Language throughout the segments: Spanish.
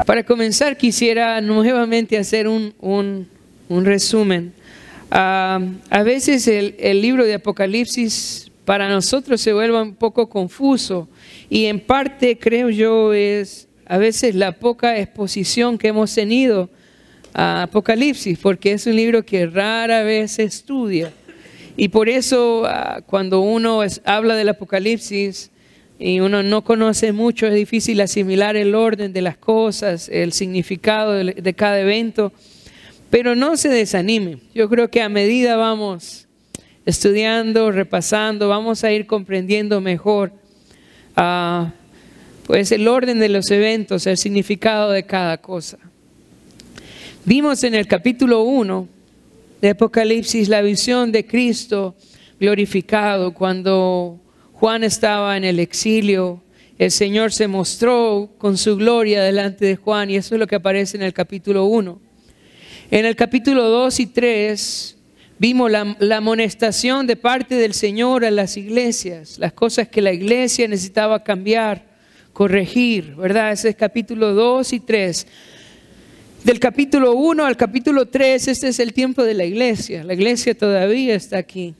Para comenzar, quisiera nuevamente hacer un resumen. A veces el libro de Apocalipsis para nosotros se vuelve un poco confuso y en parte creo yo es a veces la poca exposición que hemos tenido a Apocalipsis, porque es un libro que rara vez se estudia y por eso cuando uno habla del Apocalipsis y uno no conoce mucho, es difícil asimilar el orden de las cosas, el significado de cada evento. Pero no se desanime. Yo creo que a medida vamos estudiando, repasando, vamos a ir comprendiendo mejor pues el orden de los eventos, el significado de cada cosa. Vimos en el capítulo 1 de Apocalipsis la visión de Cristo glorificado. Cuando Juan estaba en el exilio, el Señor se mostró con su gloria delante de Juan y eso es lo que aparece en el capítulo 1. En el capítulo 2 y 3 vimos la amonestación de parte del Señor a las iglesias, las cosas que la iglesia necesitaba cambiar, corregir, ¿verdad? Ese es capítulo 2 y 3. Del capítulo 1 al capítulo 3, este es el tiempo de la iglesia todavía está aquí.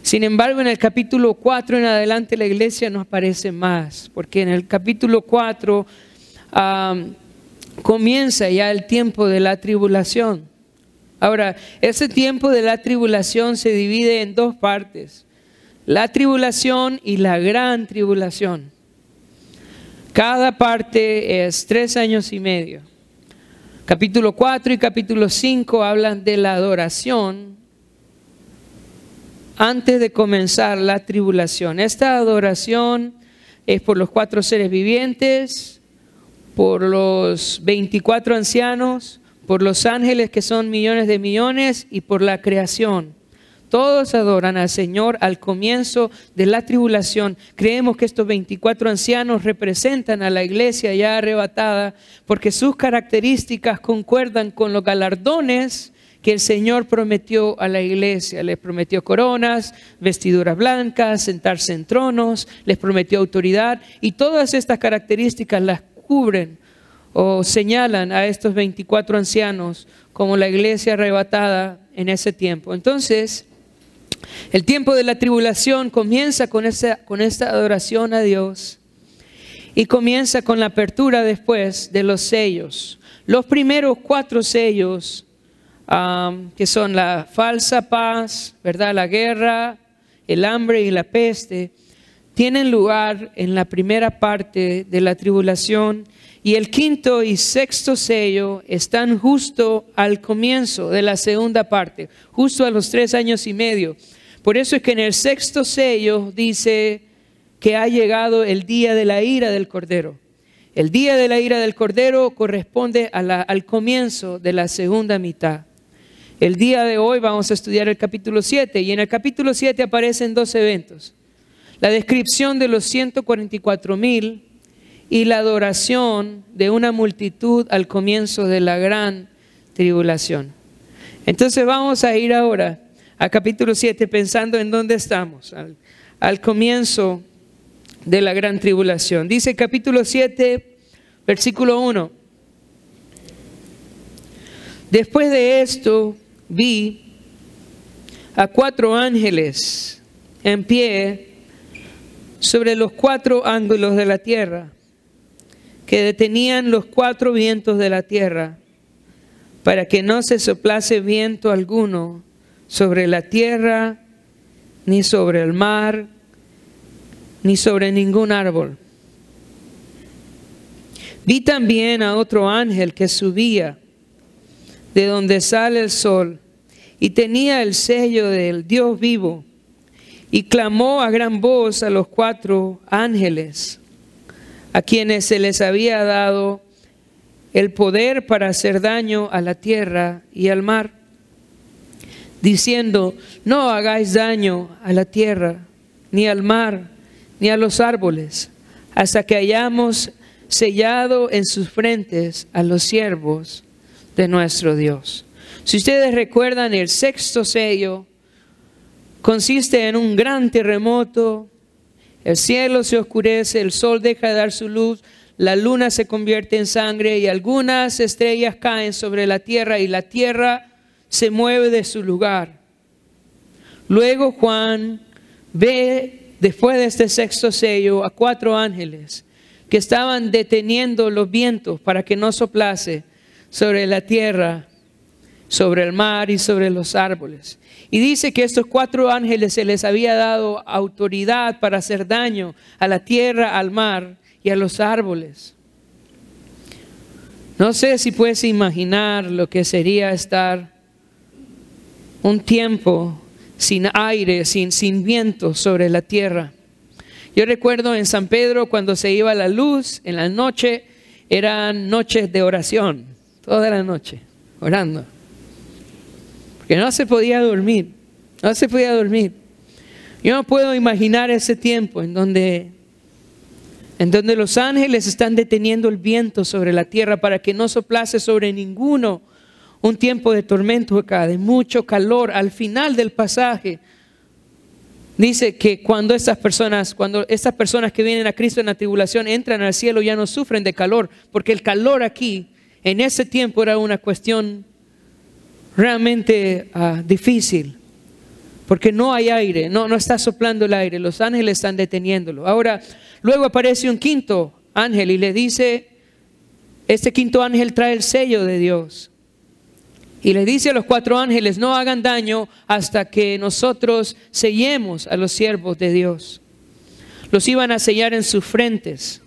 Sin embargo, en el capítulo 4 en adelante la iglesia no aparece más, porque en el capítulo 4 comienza ya el tiempo de la tribulación. Ahora, ese tiempo de la tribulación se divide en dos partes: la tribulación y la gran tribulación. Cada parte es 3 años y medio. Capítulo 4 y capítulo 5 hablan de la adoración antes de comenzar la tribulación. Esta adoración es por los 4 seres vivientes, por los 24 ancianos, por los ángeles que son millones de millones y por la creación. Todos adoran al Señor al comienzo de la tribulación. Creemos que estos 24 ancianos representan a la iglesia ya arrebatada porque sus características concuerdan con los galardones que el Señor prometió a la iglesia. Les prometió coronas, vestiduras blancas, sentarse en tronos, les prometió autoridad y todas estas características las cubren o señalan a estos 24 ancianos como la iglesia arrebatada en ese tiempo. Entonces, el tiempo de la tribulación comienza con esta adoración a Dios y comienza con la apertura después de los sellos. Los primeros 4 sellos que son la falsa paz, ¿verdad? La guerra, el hambre y la peste, tienen lugar en la primera parte de la tribulación y el 5º y 6º sello están justo al comienzo de la segunda parte, justo a los 3 años y medio. Por eso es que en el 6º sello dice que ha llegado el día de la ira del Cordero. El día de la ira del Cordero corresponde al comienzo de la segunda mitad. El día de hoy vamos a estudiar el capítulo 7 y en el capítulo 7 aparecen 2 eventos. La descripción de los 144,000 y la adoración de una multitud al comienzo de la gran tribulación. Entonces vamos a ir ahora a capítulo 7 pensando en dónde estamos, al comienzo de la gran tribulación. Dice capítulo 7, versículo 1. Después de esto vi a 4 ángeles en pie sobre los 4 ángulos de la tierra, que detenían los 4 vientos de la tierra, para que no se soplase viento alguno sobre la tierra, ni sobre el mar, ni sobre ningún árbol. Vi también a otro ángel que subía de donde sale el sol, y tenía el sello del Dios vivo, y clamó a gran voz a los 4 ángeles, a quienes se les había dado el poder para hacer daño a la tierra y al mar, diciendo: no hagáis daño a la tierra, ni al mar, ni a los árboles, hasta que hayamos sellado en sus frentes a los siervos de nuestro Dios. Si ustedes recuerdan, el 6º sello consiste en un gran terremoto, el cielo se oscurece, el sol deja de dar su luz, la luna se convierte en sangre y algunas estrellas caen sobre la tierra y la tierra se mueve de su lugar. Luego Juan ve, después de este sexto sello, a 4 ángeles que estaban deteniendo los vientos para que no soplase sobre la tierra, sobre el mar y sobre los árboles. Y dice que estos 4 ángeles se les había dado autoridad para hacer daño a la tierra, al mar y a los árboles. No sé si puedes imaginar lo que sería estar un tiempo sin aire, sin viento sobre la tierra. Yo recuerdo en San Pedro cuando se iba la luz en la noche, eran noches de oración, toda la noche, orando. Porque no se podía dormir, no se podía dormir. Yo no puedo imaginar ese tiempo en donde los ángeles están deteniendo el viento sobre la tierra para que no soplase sobre ninguno. Un tiempo de tormento acá, de mucho calor. Al final del pasaje dice que cuando estas personas que vienen a Cristo en la tribulación entran al cielo, ya no sufren de calor, porque el calor aquí en ese tiempo era una cuestión realmente difícil, porque no hay aire, no está soplando el aire, los ángeles están deteniéndolo. Ahora, luego aparece un quinto ángel y le dice, este quinto ángel trae el sello de Dios. Y le dice a los 4 ángeles, no hagan daño hasta que nosotros sellemos a los siervos de Dios. Los iban a sellar en sus frentes.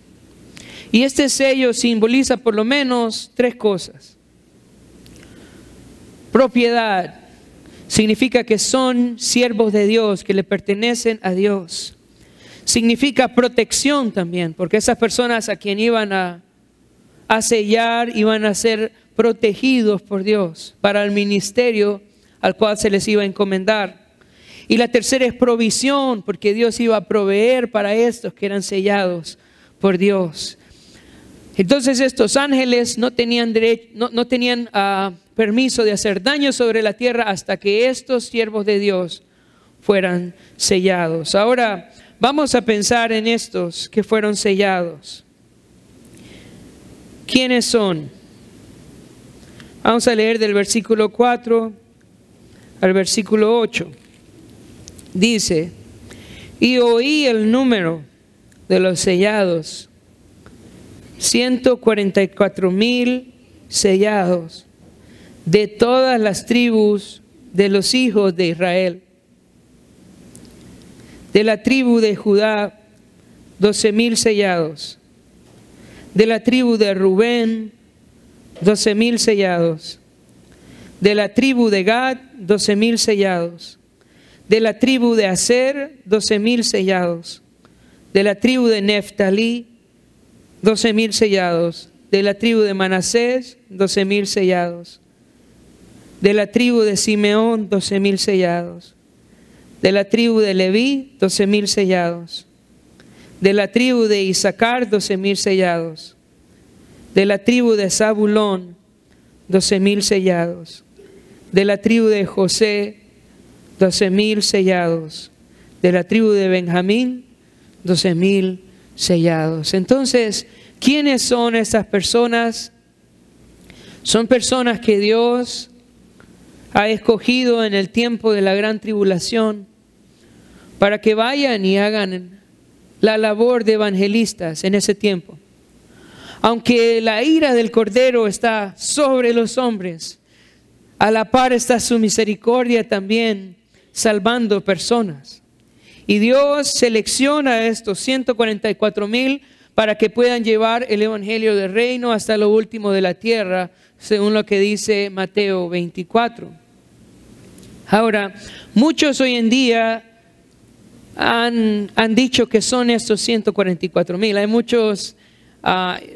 Y este sello simboliza por lo menos 3 cosas. Propiedad. Significa que son siervos de Dios, que le pertenecen a Dios. Significa protección también, porque esas personas a quien iban a sellar iban a ser protegidos por Dios para el ministerio al cual se les iba a encomendar. Y la tercera es provisión, porque Dios iba a proveer para estos que eran sellados por Dios. Entonces estos ángeles no tenían permiso de hacer daño sobre la tierra hasta que estos siervos de Dios fueran sellados. Ahora vamos a pensar en estos que fueron sellados. ¿Quiénes son? Vamos a leer del versículo 4 al versículo 8. Dice, y oí el número de los sellados, 144,000 sellados de todas las tribus de los hijos de Israel. De la tribu de Judá, 12,000 sellados. De la tribu de Rubén, 12,000 sellados. De la tribu de Gad, 12,000 sellados. De la tribu de Aser, 12,000 sellados. De la tribu de Neftalí, 12,000 sellados. De la tribu de Manasés, 12,000 sellados. De la tribu de Simeón, 12,000 sellados. De la tribu de Leví, 12,000 sellados. De la tribu de Isaacar, 12,000 sellados. De la tribu de Zabulón, 12,000 sellados. De la tribu de José, 12,000 sellados. De la tribu de Benjamín, 12,000 sellados. Entonces, ¿quiénes son estas personas? Son personas que Dios ha escogido en el tiempo de la gran tribulación para que vayan y hagan la labor de evangelistas en ese tiempo. Aunque la ira del Cordero está sobre los hombres, a la par está su misericordia también salvando personas. Y Dios selecciona a estos 144,000 para que puedan llevar el evangelio del reino hasta lo último de la tierra, según lo que dice Mateo 24. Ahora, muchos hoy en día han dicho que son estos 144,000. Hay muchos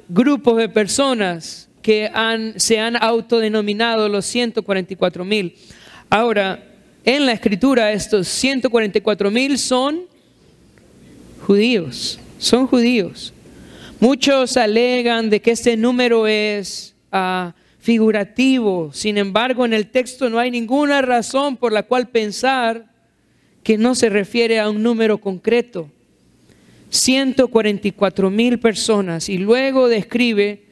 grupos de personas que se han autodenominado los 144,000. Ahora, en la Escritura estos 144,000 son judíos, son judíos. Muchos alegan de que este número es figurativo. Sin embargo, en el texto no hay ninguna razón por la cual pensar que no se refiere a un número concreto, 144,000 personas, y luego describe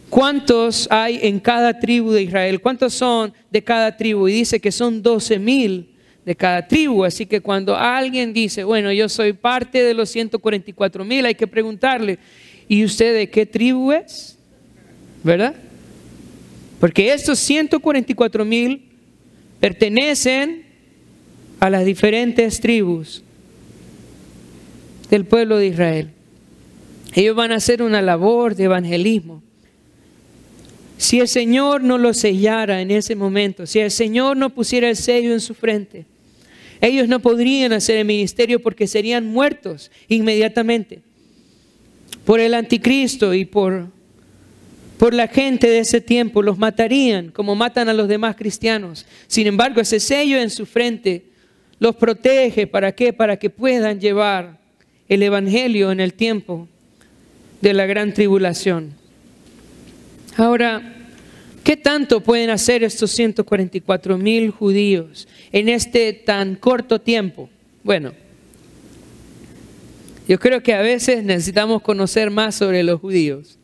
cuántos hay en cada tribu de Israel, cuántos son de cada tribu, y dice que son 12,000 de cada tribu. Así que cuando alguien dice, bueno, yo soy parte de los 144,000, hay que preguntarle, ¿y usted de qué tribu es? ¿Verdad? Porque estos 144,000 pertenecen a las diferentes tribus del pueblo de Israel. Ellos van a hacer una labor de evangelismo. Si el Señor no los sellara en ese momento, si el Señor no pusiera el sello en su frente, ellos no podrían hacer el ministerio porque serían muertos inmediatamente por el anticristo y por la gente de ese tiempo. Los matarían como matan a los demás cristianos. Sin embargo, ese sello en su frente los protege. ¿Para qué? Para que puedan llevar el evangelio en el tiempo de la gran tribulación. Ahora, ¿qué tanto pueden hacer estos 144,000 judíos en este tan corto tiempo? Bueno, yo creo que a veces necesitamos conocer más sobre los judíos,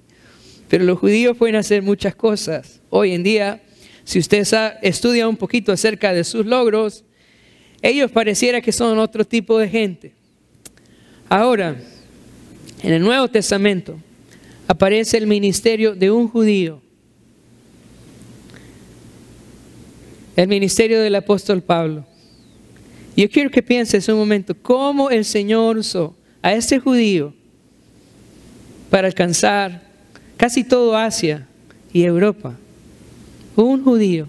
pero los judíos pueden hacer muchas cosas. Hoy en día, si usted estudia un poquito acerca de sus logros, ellos pareciera que son otro tipo de gente. Ahora, en el Nuevo Testamento aparece el ministerio de un judío, el ministerio del apóstol Pablo. Yo quiero que pienses un momento cómo el Señor usó a este judío para alcanzar casi todo Asia y Europa. Un judío.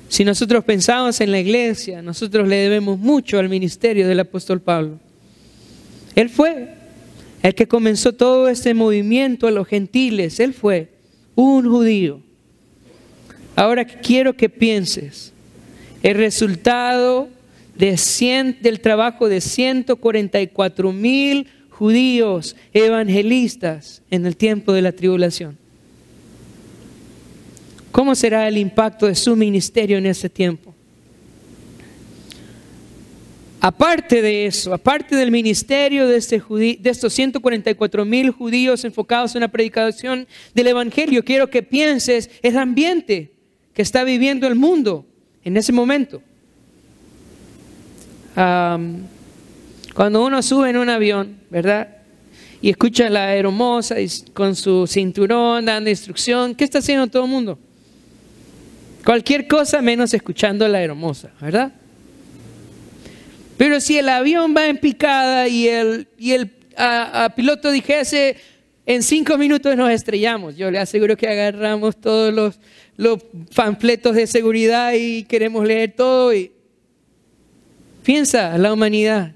Si nosotros pensamos en la iglesia, nosotros le debemos mucho al ministerio del apóstol Pablo. Él fue el que comenzó todo este movimiento a los gentiles. Él fue un judío. Ahora quiero que pienses el resultado del trabajo de 144,000 judíos evangelistas en el tiempo de la tribulación. ¿Cómo será el impacto de su ministerio en ese tiempo? Aparte de eso, aparte del ministerio de estos 144,000 judíos enfocados en la predicación del evangelio, quiero que pienses el ambiente que está viviendo el mundo en ese momento. Cuando uno sube en un avión, ¿verdad? Y escucha a la aeromoza con su cinturón dando instrucción, ¿qué está haciendo todo el mundo? Cualquier cosa menos escuchando a la aeromoza, ¿verdad? Pero si el avión va en picada y el piloto dijese, en 5 minutos nos estrellamos, yo le aseguro que agarramos todos los panfletos de seguridad y queremos leer todo. Y piensa la humanidad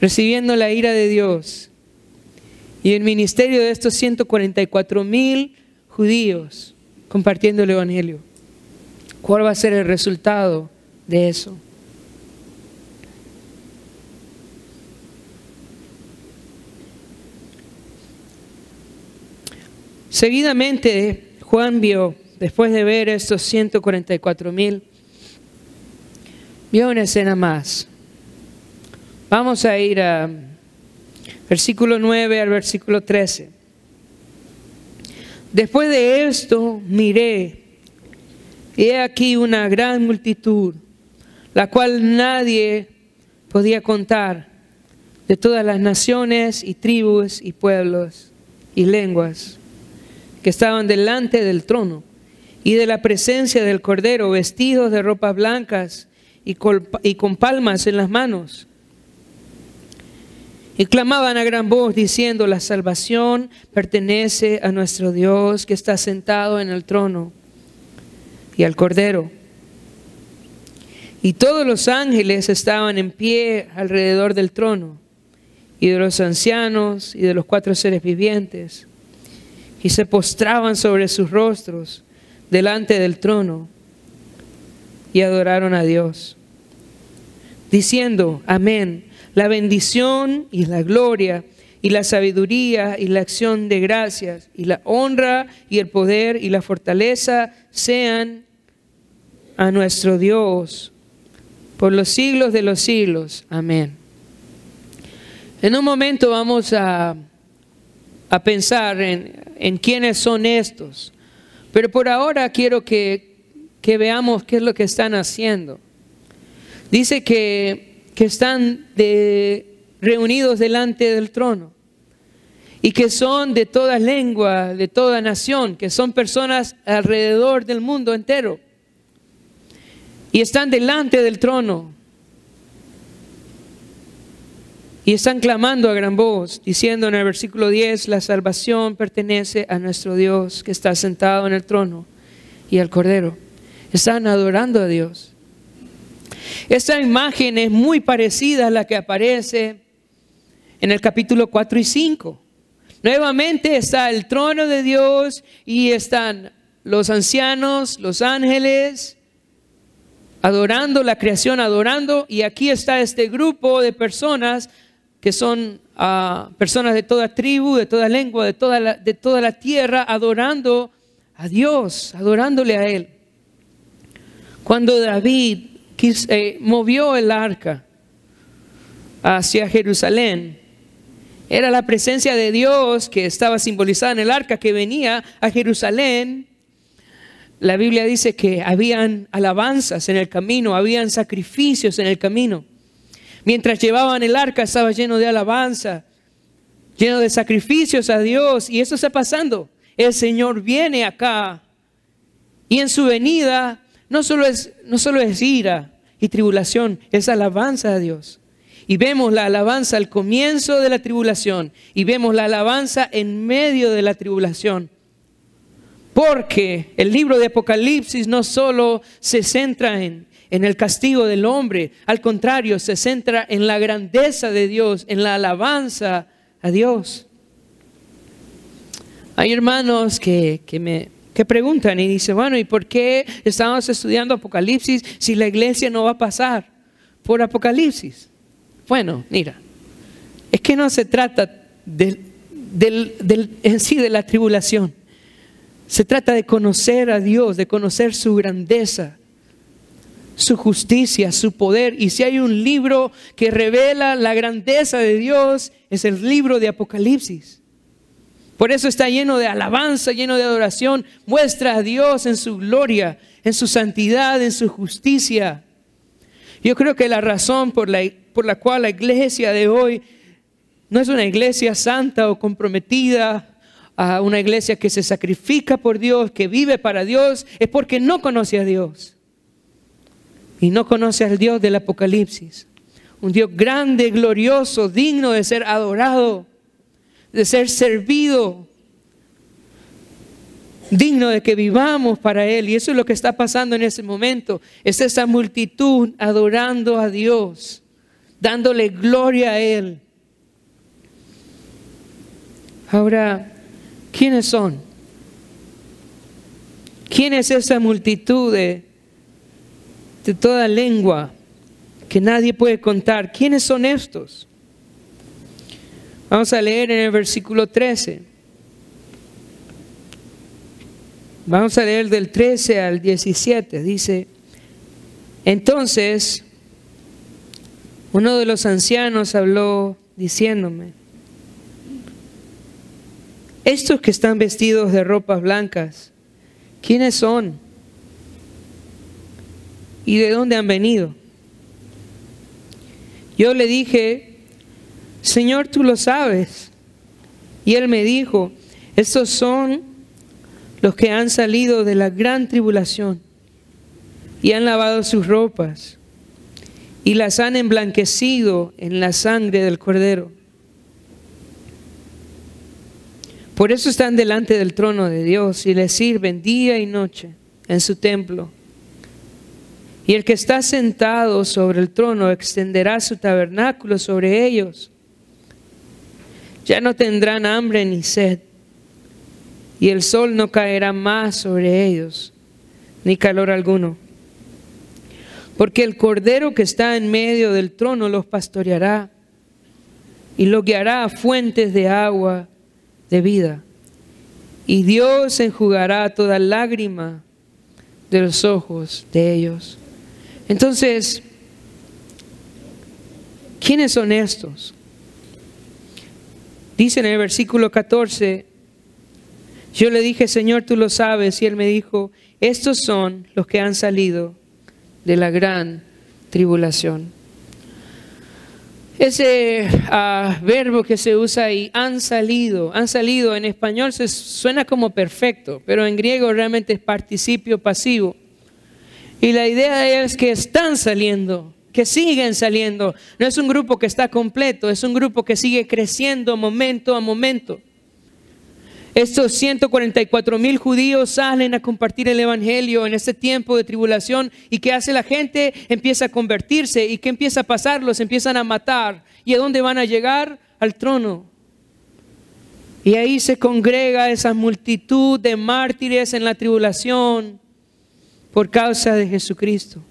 recibiendo la ira de Dios y el ministerio de estos 144,000 judíos compartiendo el evangelio. ¿Cuál va a ser el resultado de eso? Seguidamente, Juan vio, después de ver estos 144,000, vio una escena más. Vamos a ir a versículo 9 al versículo 13. Después de esto miré, y he aquí una gran multitud, la cual nadie podía contar, de todas las naciones y tribus y pueblos y lenguas, que estaban delante del trono y de la presencia del Cordero, vestidos de ropas blancas y con palmas en las manos. Y clamaban a gran voz diciendo, la salvación pertenece a nuestro Dios que está sentado en el trono y al Cordero. Y todos los ángeles estaban en pie alrededor del trono y de los ancianos y de los 4 seres vivientes. Y se postraban sobre sus rostros delante del trono y adoraron a Dios, diciendo, amén, la bendición y la gloria y la sabiduría y la acción de gracias y la honra y el poder y la fortaleza sean a nuestro Dios por los siglos de los siglos. Amén. En un momento vamos a pensar en quiénes son estos. Pero por ahora quiero que veamos qué es lo que están haciendo. Dice que están reunidos delante del trono. Y que son de toda lengua, de toda nación, que son personas alrededor del mundo entero. Y están delante del trono. Y están clamando a gran voz, diciendo en el versículo 10, la salvación pertenece a nuestro Dios que está sentado en el trono y al Cordero. Están adorando a Dios. Esta imagen es muy parecida a la que aparece en el capítulo 4 y 5. Nuevamente está el trono de Dios y están los ancianos, los ángeles, adorando, la creación adorando. Y aquí está este grupo de personas que son personas de toda tribu, de toda lengua, de toda la tierra, adorando a Dios, adorándole a Él. Cuando David movió el arca hacia Jerusalén, era la presencia de Dios que estaba simbolizada en el arca que venía a Jerusalén. La Biblia dice que habían alabanzas en el camino, habían sacrificios en el camino. Mientras llevaban el arca estaba lleno de alabanza, lleno de sacrificios a Dios. Y eso está pasando. El Señor viene acá y en su venida no solo es ira y tribulación, es alabanza a Dios. Y vemos la alabanza al comienzo de la tribulación y vemos la alabanza en medio de la tribulación. Porque el libro de Apocalipsis no solo se centra en el castigo del hombre, al contrario, se centra en la grandeza de Dios, en la alabanza a Dios. Hay hermanos que preguntan y dicen, bueno, ¿y por qué estamos estudiando Apocalipsis si la iglesia no va a pasar por Apocalipsis? Bueno, mira, es que no se trata en sí de la tribulación. Se trata de conocer a Dios, de conocer su grandeza, su justicia, su poder. Y si hay un libro que revela la grandeza de Dios, es el libro de Apocalipsis. Por eso está lleno de alabanza, lleno de adoración. Muestra a Dios en su gloria, en su santidad, en su justicia. Yo creo que la razón por la cual la iglesia de hoy no es una iglesia santa o comprometida, a una iglesia que se sacrifica por Dios, que vive para Dios, es porque no conoce a Dios. Y no conoce al Dios del Apocalipsis. Un Dios grande, glorioso, digno de ser adorado, de ser servido, digno de que vivamos para Él. Y eso es lo que está pasando en ese momento. Es esa multitud adorando a Dios, dándole gloria a Él. Ahora, ¿quiénes son? ¿Quién es esa multitud de toda lengua que nadie puede contar? ¿Quiénes son estos? Vamos a leer en el versículo 13. Vamos a leer del 13 al 17. Dice, entonces uno de los ancianos habló diciéndome, estos que están vestidos de ropas blancas, ¿quiénes son? ¿Y de dónde han venido? Yo le dije, Señor, tú lo sabes. Y él me dijo, estos son los que han salido de la gran tribulación y han lavado sus ropas y las han emblanquecido en la sangre del Cordero. Por eso están delante del trono de Dios y le sirven día y noche en su templo. Y el que está sentado sobre el trono extenderá su tabernáculo sobre ellos. Ya no tendrán hambre ni sed, y el sol no caerá más sobre ellos, ni calor alguno. Porque el Cordero que está en medio del trono los pastoreará y los guiará a fuentes de agua de vida. Y Dios enjugará toda lágrima de los ojos de ellos. Entonces, ¿Quiénes son estos? Dice en el versículo 14, yo le dije, Señor, tú lo sabes. Y Él me dijo, estos son los que han salido de la gran tribulación. Ese verbo que se usa ahí, han salido en español suena como perfecto, pero en griego realmente es participio pasivo. Y la idea es que están saliendo, que siguen saliendo. No es un grupo que está completo, es un grupo que sigue creciendo momento a momento. Estos 144,000 judíos salen a compartir el evangelio en este tiempo de tribulación. ¿Y qué hace la gente? Empieza a convertirse. ¿Y qué empieza a pasar? Los empiezan a matar. ¿Y a dónde van a llegar? Al trono. Y ahí se congrega esa multitud de mártires en la tribulación por causa de Jesucristo.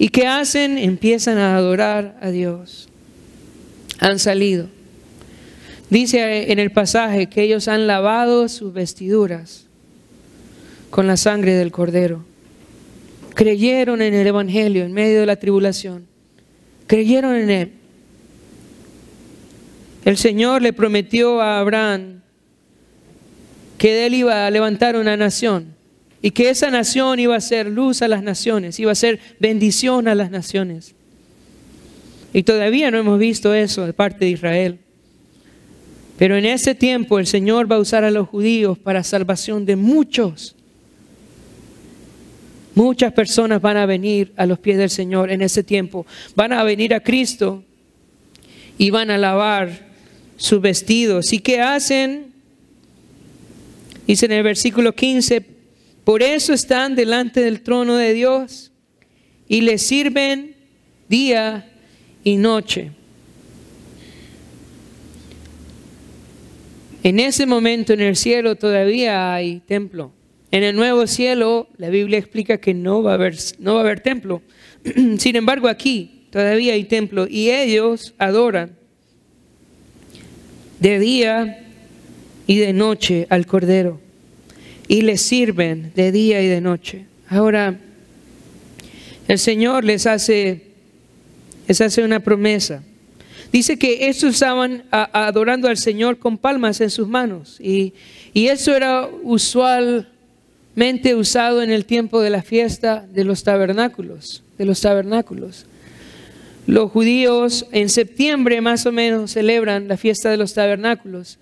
¿Y qué hacen? Empiezan a adorar a Dios. Han salido. Dice en el pasaje que ellos han lavado sus vestiduras con la sangre del Cordero. Creyeron en el evangelio en medio de la tribulación. Creyeron en Él. El Señor le prometió a Abraham que de él iba a levantar una nación y que esa nación iba a ser luz a las naciones, iba a ser bendición a las naciones. Y todavía no hemos visto eso de parte de Israel. Pero en ese tiempo el Señor va a usar a los judíos para salvación de muchos. Muchas personas van a venir a los pies del Señor en ese tiempo. Van a venir a Cristo y van a lavar sus vestidos. ¿Y qué hacen? Dice en el versículo 15, por eso están delante del trono de Dios y le sirven día y noche. En ese momento en el cielo todavía hay templo. En el nuevo cielo la Biblia explica que no va a haber templo. Sin embargo aquí todavía hay templo y ellos adoran de día y de noche al Cordero y les sirven de día y de noche. Ahora el Señor les hace una promesa. Dice que estos estaban adorando al Señor con palmas en sus manos. Y eso era usualmente usado en el tiempo de la fiesta de los tabernáculos. Los judíos en septiembre más o menos celebran la fiesta de los tabernáculos.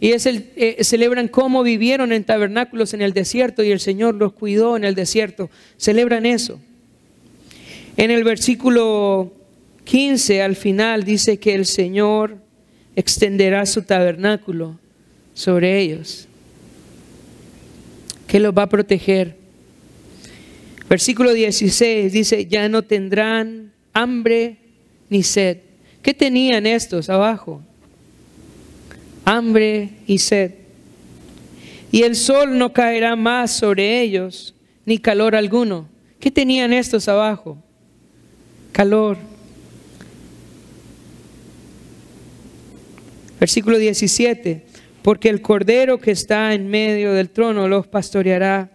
Y celebran cómo vivieron en tabernáculos en el desierto y el Señor los cuidó en el desierto. Celebran eso. En el versículo 15 al final dice que el Señor extenderá su tabernáculo sobre ellos, que los va a proteger. Versículo 16 dice, ya no tendrán hambre ni sed. ¿Qué tenían estos abajo? Hambre y sed. Y el sol no caerá más sobre ellos, ni calor alguno. ¿Qué tenían estos abajo? Calor. Versículo 17, porque el Cordero que está en medio del trono los pastoreará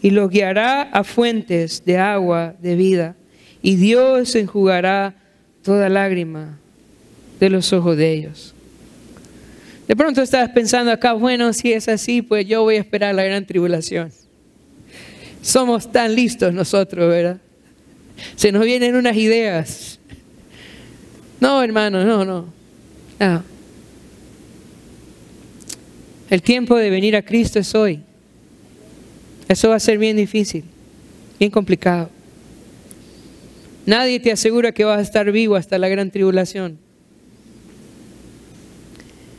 y los guiará a fuentes de agua de vida, y Dios enjugará toda lágrima de los ojos de ellos. De pronto estabas pensando acá, bueno, si es así, pues yo voy a esperar la gran tribulación. Somos tan listos nosotros, ¿verdad? Se nos vienen unas ideas. No, hermano, no. El tiempo de venir a Cristo es hoy. Eso va a ser bien difícil, bien complicado. Nadie te asegura que vas a estar vivo hasta la gran tribulación.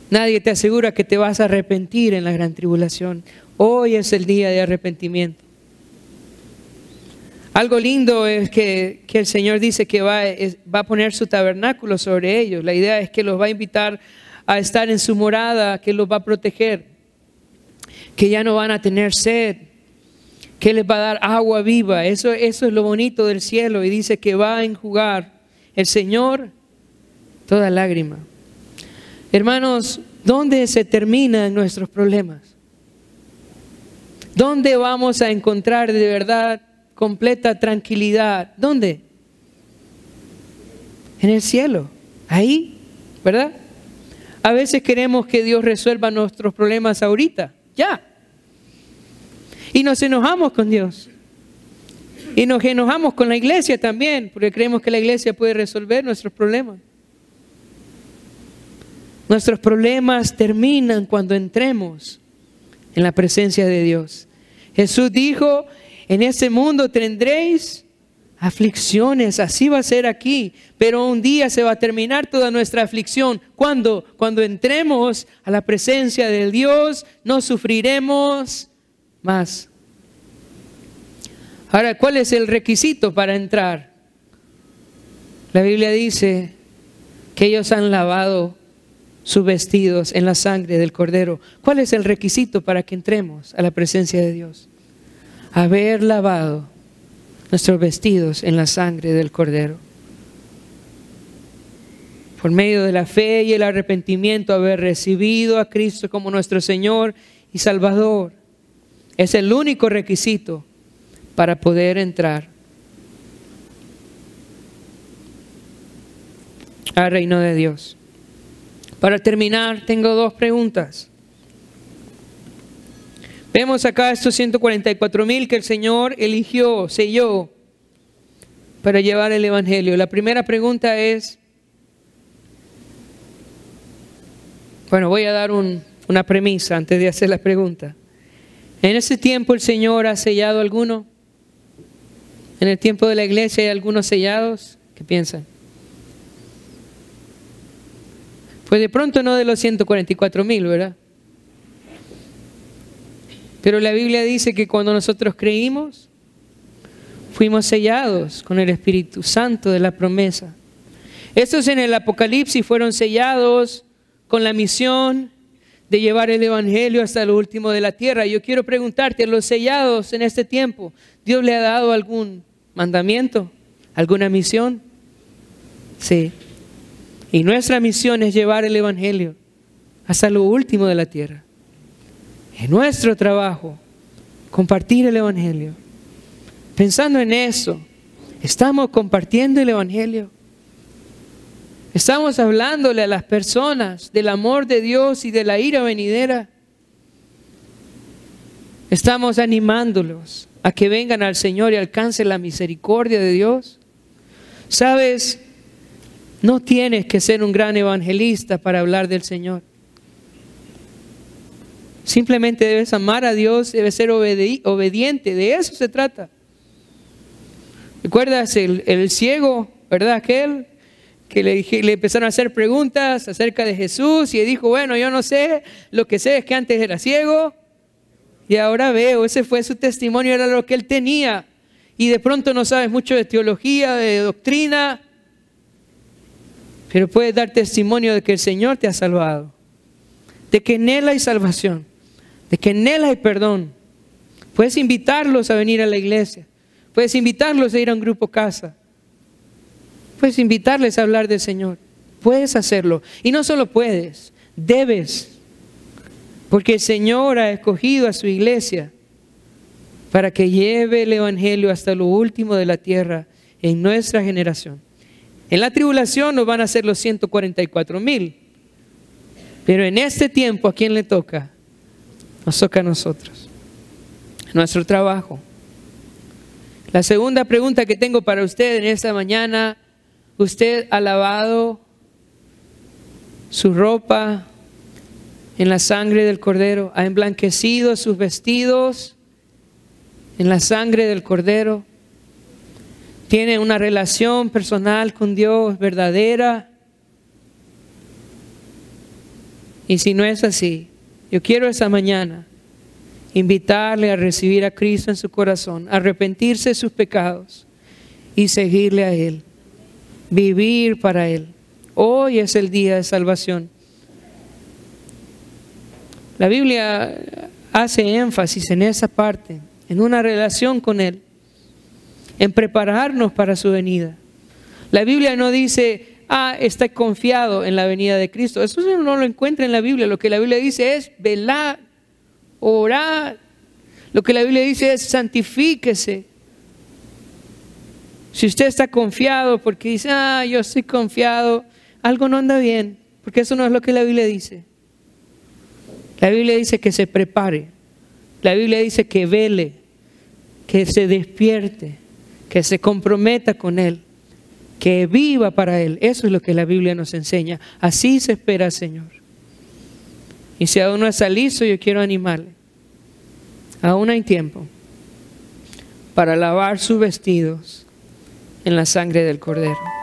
Nadie te asegura que te vas a arrepentir en la gran tribulación. Hoy es el día de arrepentimiento. Algo lindo es que el Señor dice que va a poner su tabernáculo sobre ellos. La idea es que los va a invitar a estar en su morada, que los va a proteger, que ya no van a tener sed, que les va a dar agua viva. Eso es lo bonito del cielo. Y dice que va a enjugar el Señor toda lágrima. Hermanos, ¿dónde se terminan nuestros problemas? ¿Dónde vamos a encontrar de verdad completa tranquilidad? ¿Dónde? en el cielo, ahí, ¿verdad? A veces queremos que Dios resuelva nuestros problemas ahorita, ya. Y nos enojamos con Dios. Y nos enojamos con la iglesia también, porque creemos que la iglesia puede resolver nuestros problemas. Nuestros problemas terminan cuando entremos en la presencia de Dios. Jesús dijo, en este mundo tendréis aflicciones, así va a ser aquí, pero un día se va a terminar toda nuestra aflicción. ¿Cuándo? Cuando entremos a la presencia de Dios, no sufriremos más. Ahora, ¿cuál es el requisito para entrar? La Biblia dice que ellos han lavado sus vestidos en la sangre del Cordero. ¿Cuál es el requisito para que entremos a la presencia de Dios? Haber lavado nuestros vestidos en la sangre del Cordero. Por medio de la fe y el arrepentimiento, haber recibido a Cristo como nuestro Señor y Salvador. Es el único requisito para poder entrar al reino de Dios. Para terminar, tengo dos preguntas. Vemos acá estos 144,000 que el Señor eligió, selló para llevar el Evangelio. La primera pregunta es, bueno, voy a dar una premisa antes de hacer la pregunta. ¿En ese tiempo el Señor ha sellado a alguno? ¿En el tiempo de la iglesia hay algunos sellados? ¿Qué piensan? Pues de pronto no de los 144,000, ¿verdad? Pero la Biblia dice que cuando nosotros creímos, fuimos sellados con el Espíritu Santo de la promesa. Estos en el Apocalipsis fueron sellados con la misión de llevar el Evangelio hasta lo último de la tierra. Yo quiero preguntarte, a los sellados en este tiempo, ¿Dios le ha dado algún mandamiento? ¿Alguna misión? Sí. Y nuestra misión es llevar el Evangelio hasta lo último de la tierra. En nuestro trabajo, compartir el Evangelio. Pensando en eso, ¿estamos compartiendo el Evangelio? ¿Estamos hablándole a las personas del amor de Dios y de la ira venidera? ¿Estamos animándolos a que vengan al Señor y alcancen la misericordia de Dios? ¿Sabes? No tienes que ser un gran evangelista para hablar del Señor. Simplemente debes amar a Dios, debes ser obediente, de eso se trata. ¿Recuerdas el ciego, verdad? Aquel que le empezaron a hacer preguntas acerca de Jesús y él dijo, bueno, yo no sé, lo que sé es que antes era ciego y ahora veo. Ese fue su testimonio, era lo que él tenía. Y de pronto no sabes mucho de teología, de doctrina, pero puedes dar testimonio de que el Señor te ha salvado, de que en Él hay salvación, de que en Él hay perdón. Puedes invitarlos a venir a la iglesia, puedes invitarlos a ir a un grupo casa, puedes invitarles a hablar del Señor, puedes hacerlo. Y no solo puedes, debes, porque el Señor ha escogido a su iglesia para que lleve el Evangelio hasta lo último de la tierra en nuestra generación. En la tribulación nos van a ser los 144,000. Pero en este tiempo, ¿a quién le toca? Nos toca a nosotros. Nuestro trabajo. La segunda pregunta que tengo para usted en esta mañana, ¿usted ha lavado su ropa en la sangre del Cordero? ¿Ha emblanquecido sus vestidos en la sangre del Cordero? ¿Tiene una relación personal con Dios verdadera? Y si no es así, yo quiero esa mañana invitarle a recibir a Cristo en su corazón, arrepentirse de sus pecados y seguirle a Él, vivir para Él. Hoy es el día de salvación. La Biblia hace énfasis en esa parte, en una relación con Él, en prepararnos para su venida. La Biblia no dice, está confiado en la venida de Cristo. Eso no lo encuentra en la Biblia. Lo que la Biblia dice es velar, orar. Lo que la Biblia dice es santifíquese. Si usted está confiado porque dice, yo estoy confiado, algo no anda bien, porque eso no es lo que la Biblia dice. La Biblia dice que se prepare. La Biblia dice que vele, que se despierte, que se comprometa con Él, que viva para Él. Eso es lo que la Biblia nos enseña. Así se espera al Señor. Y si aún no está listo, yo quiero animarle. Aún hay tiempo para lavar sus vestidos en la sangre del Cordero.